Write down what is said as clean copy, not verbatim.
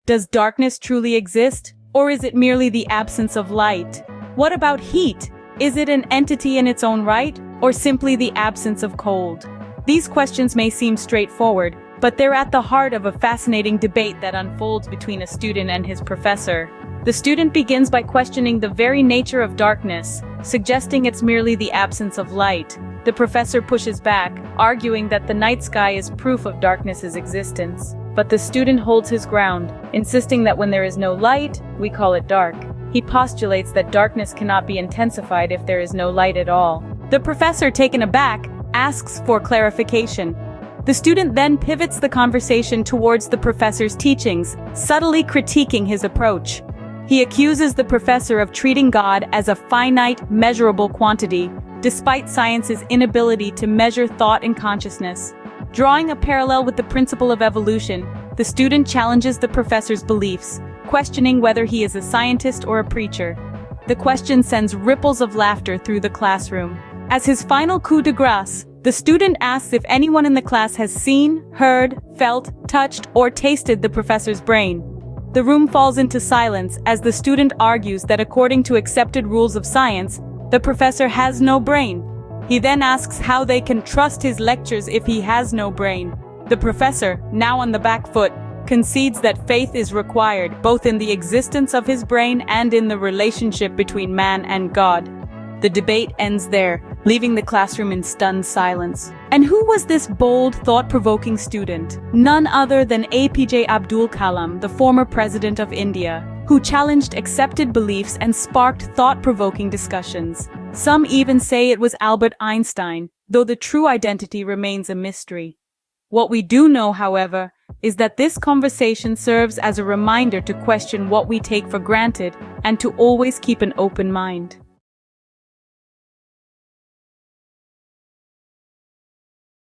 Does darkness truly exist, or is it merely the absence of light? What about heat? Is it an entity in its own right, or simply the absence of cold? These questions may seem straightforward, but they're at the heart of a fascinating debate that unfolds between a student and his professor. The student begins by questioning the very nature of darkness, suggesting it's merely the absence of light. The professor pushes back, arguing that the night sky is proof of darkness's existence. But the student holds his ground, insisting that when there is no light, we call it dark. He postulates that darkness cannot be intensified if there is no light at all. The professor, taken aback, asks for clarification. The student then pivots the conversation towards the professor's teachings, subtly critiquing his approach. He accuses the professor of treating God as a finite, measurable quantity, despite science's inability to measure thought and consciousness. Drawing a parallel with the principle of evolution, the student challenges the professor's beliefs, questioning whether he is a scientist or a preacher. The question sends ripples of laughter through the classroom. As his final coup de grace, the student asks if anyone in the class has seen, heard, felt, touched, or tasted the professor's brain. The room falls into silence as the student argues that according to accepted rules of science, the professor has no brain. He then asks how they can trust his lectures if he has no brain. The professor, now on the back foot, concedes that faith is required both in the existence of his brain and in the relationship between man and God. The debate ends there, leaving the classroom in stunned silence. And who was this bold, thought-provoking student? None other than APJ Abdul Kalam, the former president of India, who challenged accepted beliefs and sparked thought-provoking discussions. Some even say it was Albert Einstein, though the true identity remains a mystery. What we do know, however, is that this conversation serves as a reminder to question what we take for granted and to always keep an open mind.